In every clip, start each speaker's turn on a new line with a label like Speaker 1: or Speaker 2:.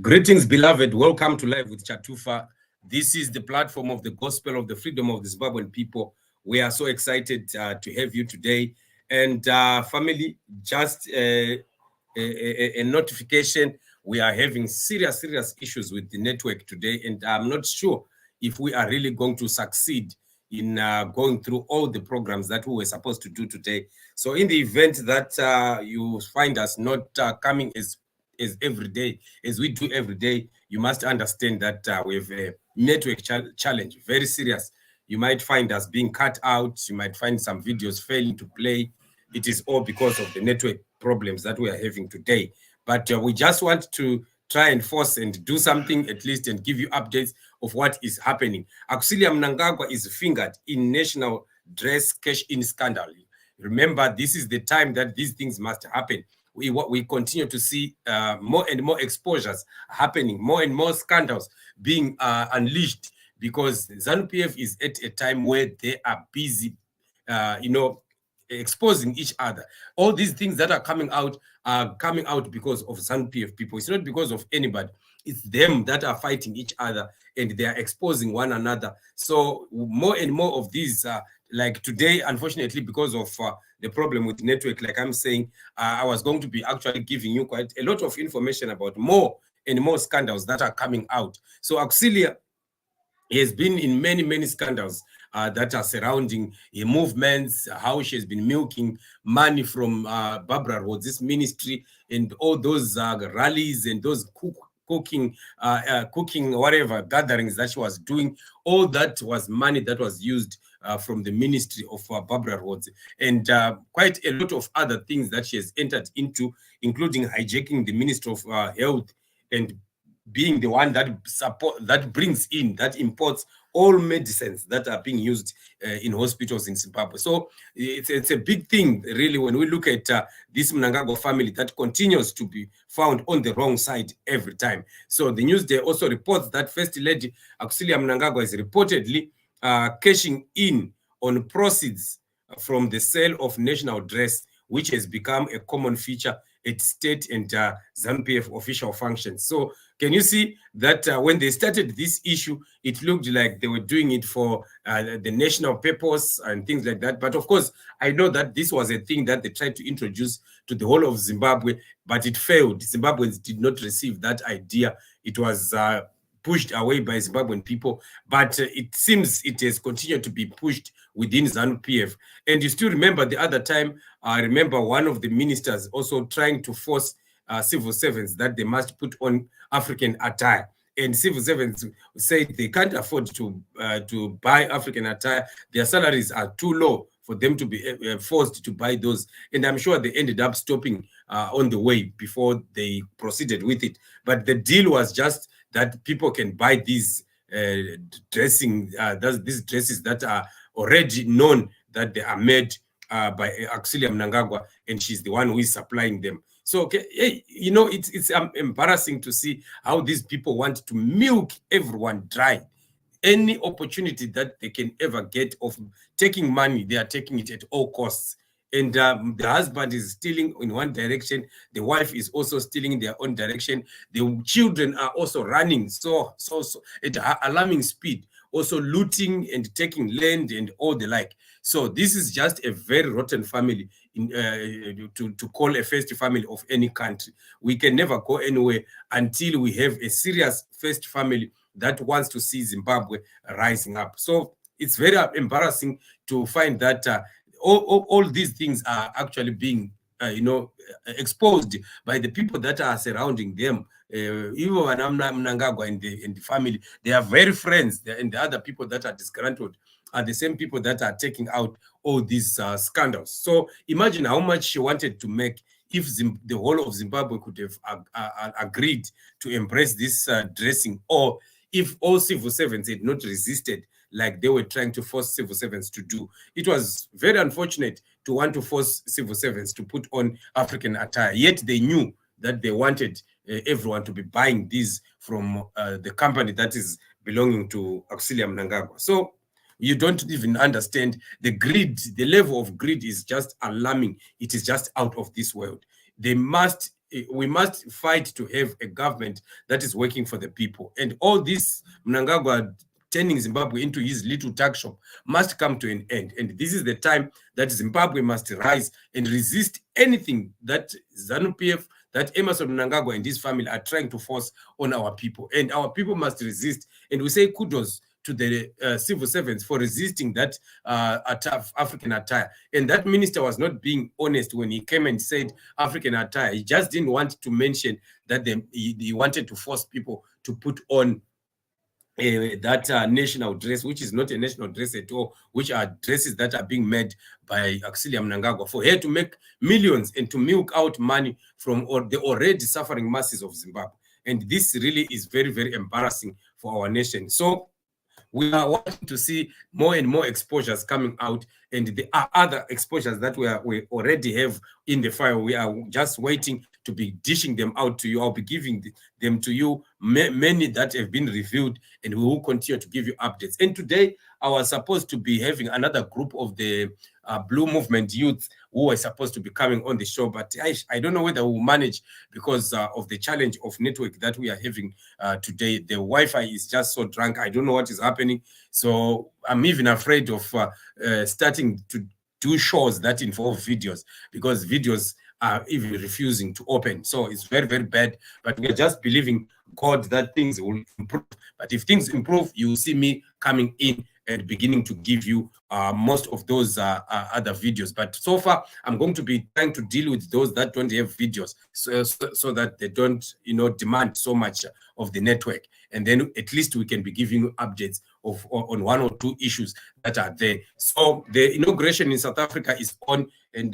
Speaker 1: Greetings, beloved. Welcome to Live with Chatufa. This is the platform of the gospel of the freedom of the Zimbabwean people. We are so excited to have you today. And family, just a notification. We are having serious issues with the network today. And I'm not sure if we are really going to succeed in going through all the programs that we were supposed to do today. So in the event that you find us not coming as every day, as we do every day, you must understand that we have a network challenge, very serious. You might find us being cut out. You might find some videos failing to play. It is all because of the network problems that we are having today. But we just want to try and force and do something at least and give you updates of what is happening. Auxillia Mnangagwa is fingered in national dress cash-in scandal. Remember, this is the time that these things must happen. We continue to see more and more exposures happening, more and more scandals being unleashed, because ZANU-PF is at a time where they are busy, exposing each other. All these things that are coming out because of ZANU-PF people. It's not because of anybody. It's them that are fighting each other and they are exposing one another. So more and more of these, like today, unfortunately, because of the problem with network, like I'm saying, I was going to be actually giving you quite a lot of information about more and more scandals that are coming out. So Auxilia has been in many scandals that are surrounding movements, how she has been milking money from Barbara Rhodes' ministry and all those rallies and those cooking whatever gatherings that she was doing. All that was money that was used from the ministry of Barbara Rhodes, and quite a lot of other things that she has entered into, including hijacking the Ministry of Health and being the one that brings in, that imports all medicines that are being used in hospitals in Zimbabwe. So it's a big thing, really, when we look at this Mnangagwa family that continues to be found on the wrong side every time. So the Newsday also reports that First Lady Auxillia Mnangagwa is reportedly cashing in on proceeds from the sale of national dress, which has become a common feature at state and ZANU-PF official functions. So can you see that when they started this issue, it looked like they were doing it for the national purpose and things like that. But of course, I know that this was a thing that they tried to introduce to the whole of Zimbabwe, but it failed. Zimbabweans did not receive that idea. It was pushed away by Zimbabwean people, but it seems it has continued to be pushed within ZANU-PF. And you still remember the other time, I remember one of the ministers also trying to force civil servants that they must put on African attire. And civil servants say they can't afford to buy African attire. Their salaries are too low for them to be forced to buy those. And I'm sure they ended up stopping on the way before they proceeded with it. But the deal was just that people can buy these these dresses that are already known that they are made by Auxillia Mnangagwa, and she's the one who is supplying them. So, it's embarrassing to see how these people want to milk everyone dry. Any opportunity that they can ever get of taking money, they are taking it at all costs. And the husband is stealing in one direction, the wife is also stealing in their own direction. The children are also running so at alarming speed, also looting and taking land and all the like. So this is just a very rotten family to call a first family of any country. We can never go anywhere until we have a serious first family that wants to see Zimbabwe rising up. So it's very embarrassing to find that all these things are actually being exposed by the people that are surrounding them. Even Mnangagwa and the family, they are very friends, and the other people that are disgruntled are the same people that are taking out all these scandals. So imagine how much she wanted to make if the whole of Zimbabwe could have agreed to embrace this dressing, or if all civil servants had not resisted like they were trying to force civil servants to do. It was very unfortunate to want to force civil servants to put on African attire, yet they knew that they wanted everyone to be buying these from the company that is belonging to Auxillia Mnangagwa. So you don't even understand the greed. The level of greed is just alarming. It is just out of this world. They must we must fight to have a government that is working for the people. And all this Mnangagwa turning Zimbabwe into his little tuck shop must come to an end. And this is the time that Zimbabwe must rise and resist anything that ZANU-PF, that Emmerson Mnangagwa and his family are trying to force on our people. And our people must resist. And we say kudos to the civil servants for resisting that African attire. And that minister was not being honest when he came and said African attire. He just didn't want to mention that he wanted to force people to put on that national dress, which is not a national dress at all, which are dresses that are being made by Auxillia Mnangagwa for her to make millions and to milk out money from the already suffering masses of Zimbabwe. And this really is very, very embarrassing for our nation. So we are wanting to see more and more exposures coming out, and there are other exposures that we already have in the file. We are just waiting to be dishing them out to you. I'll be giving them to you, many that have been reviewed, and we will continue to give you updates. And today, I was supposed to be having another group of the Blue Movement youth who were supposed to be coming on the show, but I don't know whether we'll manage because of the challenge of network that we are having today. The Wi-Fi is just so drunk. I don't know what is happening. So I'm even afraid of starting to do shows that involve videos, because videos are even refusing to open. So it's very, very bad. But we are just believing God that things will improve. But if things improve, you will see me coming in and beginning to give you most of those other videos. But so far, I'm going to be trying to deal with those that don't have videos, so that they don't, demand so much of the network. And then at least we can be giving you updates on one or two issues that are there. So the inauguration in South Africa is on, and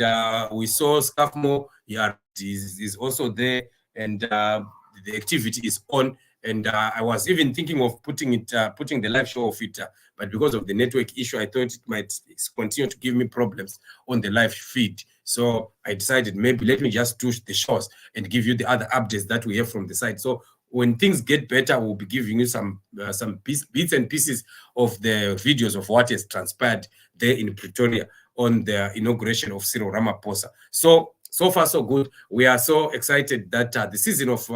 Speaker 1: we saw Scaffmo is also there, and the activity is on. And I was even thinking of putting the live show of it, but because of the network issue, I thought it might continue to give me problems on the live feed. So I decided maybe let me just do the shows and give you the other updates that we have from the site. So when things get better, we'll be giving you some bits and pieces of the videos of what has transpired there in Pretoria on the inauguration of Cyril Ramaphosa. So far, so good. We are so excited that the season of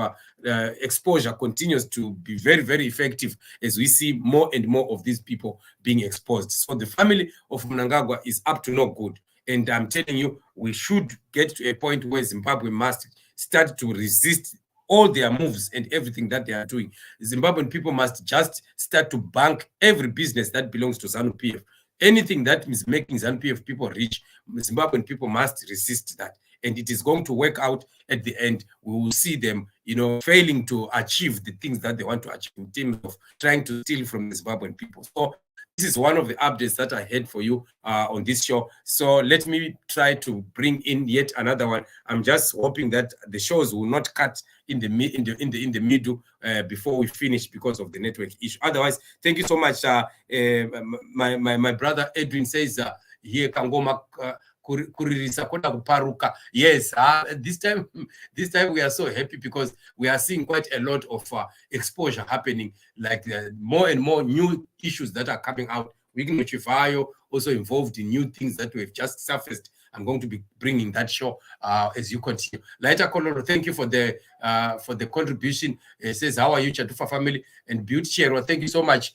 Speaker 1: exposure continues to be very, very effective as we see more and more of these people being exposed. So the family of Mnangagwa is up to no good. And I'm telling you, we should get to a point where Zimbabwe must start to resist all their moves and everything that they are doing. The Zimbabwean people must just start to bank every business that belongs to ZANU-PF. Anything that is making ZANU-PF people rich, Zimbabwean people must resist that. And it is going to work out at the end. We will see them, failing to achieve the things that they want to achieve in terms of trying to steal from the Zimbabwean people. So this is one of the updates that I had for you on this show. So let me try to bring in yet another one. I'm just hoping that the shows will not cut in the middle before we finish because of the network issue. Otherwise, thank you so much. My brother Edwin says here Kangoma. Yes, this time we are so happy because we are seeing quite a lot of exposure happening, like more and more new issues that are coming out. Wignocifayo also involved in new things that we've just surfaced. I'm going to be bringing that show as you continue. Laita Koloro, thank you for the contribution. It says, how are you, Chatufa family? And Beauty Chero, thank you so much.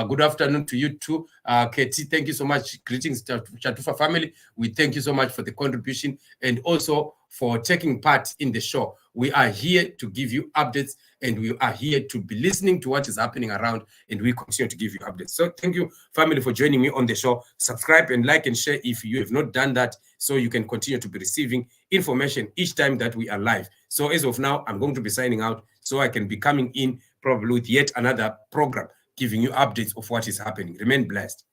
Speaker 1: Good afternoon to you too. Katie, thank you so much. Greetings to Chatufa family. We thank you so much for the contribution and also for taking part in the show. We are here to give you updates, and we are here to be listening to what is happening around, and we continue to give you updates. So thank you, family, for joining me on the show. Subscribe and like and share if you have not done that, so you can continue to be receiving information each time that we are live. So as of now, I'm going to be signing out so I can be coming in probably with yet another program giving you updates of what is happening. Remain blessed.